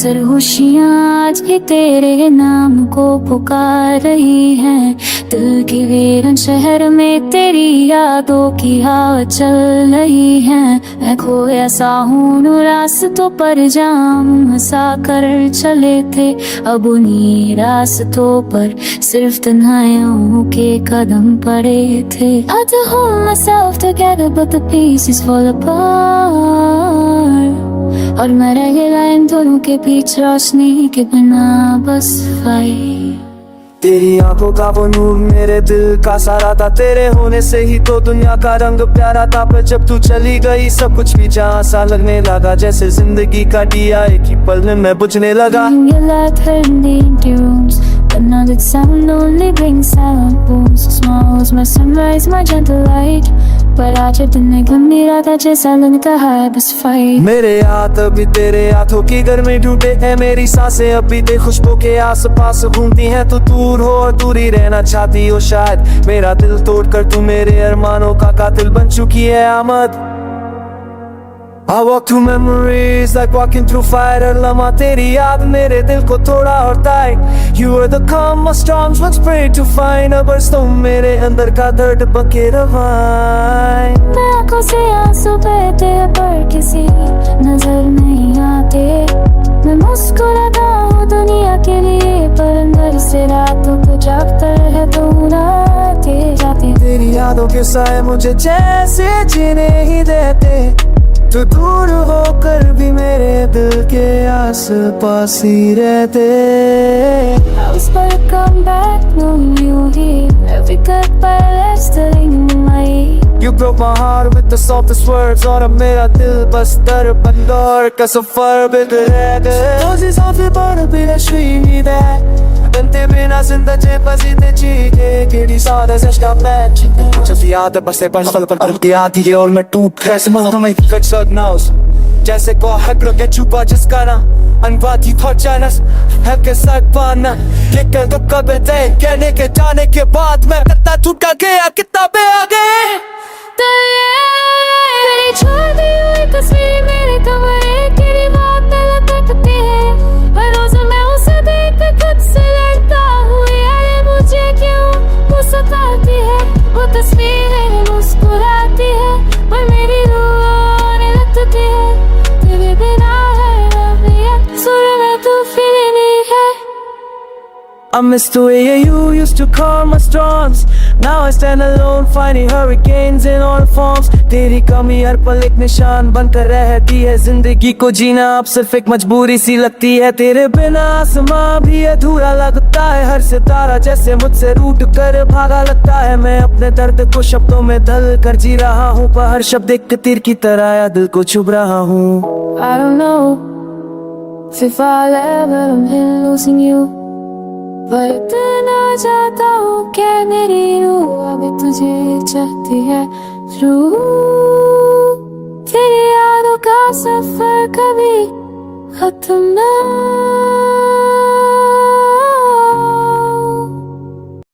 अक्सर खुशियाँ आज भी तेरे नाम को पुकार रही हैं। दिल के वीरान शहर में तेरी यादों की हवा चल रही है। मैं खोया सा हूँ उन रास्तों पर जाम हंसा कर चले थे। अब उन्हीं रास्तों पर सिर्फ तन्हाइयों के कदम पड़े थे। I had to hold myself together but the pieces fall apart। और मैं रह गया इन दोनों के बीच रोशनी के बिना बस फाइट। तेरी आंखों का वो नूर मेरे दिल का सारा था। तेरे होने से ही तो दुनिया का रंग प्यारा था। पर जब तू चली गई सब कुछ भी जहाँ सा लगने लगा। जैसे जिंदगी का दिया एक ही पल में मैं बुझने लगा। But now that sound only brings silent wounds. So small was my sunrise, my gentle light, but आज दिन में गंभीर था जैसा लगता है बस फाइट। मेरे हाथ अभी तेरे हाथों की गर्मी ढूंढे हैं। मेरी सांसें अभी तेरी खुशबू के आस पास घूमती हैं। तू दूर हो और दूर ही रहना चाहती हो शायद। मेरा दिल तोड़कर तू मेरे अरमानों का कातिल बन चुकी है आमद। I walk through memories like walking through fire। हर लम्हा तेरी याद मेरे दिल को थोड़ा और ताई। You were the calm my storms once prayed to find। अब तुम मेरे अंदर का दर्द बके रवाई। मैं आँखों से आंसू बहते हैं पर किसी नजर नहीं आते। मैं मुस्कुराता हूँ दुनिया के लिए पर अंदर से रातों को जागता है तो रातें जाती। तेरी यादों के साए मुझे जैसे जीने ही देते। तू दूर होकर भी मेरे दिल के आस पास ही रहते। I whisper come back knowing you here। Every goodbye left stirring in my ear। You broke my heart with the softest words। और अब मेरा दिल बस दरबंद और का सफर बिखरे गए। Close off the border be a street that बनते बिना जिंदगी बसी ते चीज़े केडी सादा ज़श्का मैच। जब याद बसे पर पल पल की आती है और मैं टूट कैसे मर में कट सकनाउस। जैसे को हक के छुपा जिसका ना अनबाती खोचानस है के साथ पाना। ये कर तो कब दे कहने के जाने के बाद मैं कितना टूटा गया कितना बे आ गए। तेरी छोड़ दी हुई तस्वीर मेरे कमरे की दीवार पे लटकती है। हर रोज मैं उसे देख कर खुद से लड़ता हूँ। यार मुझे क्यों वो सताती है। वो तस्वीर है मुस्कुराती है पर मेरी रूह रोने लगती है। तेरे बिना है अब सुर में तू फिर नहीं है। I miss the way you used to calm my storms। Now I stand alone fighting hurricanes in all forms। तेरी कमी हर पल एक निशान बनकर रहती है। जिंदगी को जीना अब सिर्फ एक मजबूरी सी लगती है। तेरे बिना आसमां भी अधूरा लगता है। हर सितारा जैसे मुझसे रूठ कर भागा लगता है। मैं अपने दर्द को शब्दों में ढल कर जी रहा हूँ पर हर शब्द एक तीर की तरह या दिल को छुप रहा हूँ। I don't know if I'll ever losing you। पर इतना चाहता हूँ कि मेरी रूह अब तुझे चाहती है। रूह तेरी यादों का सफर कभी खत्म ना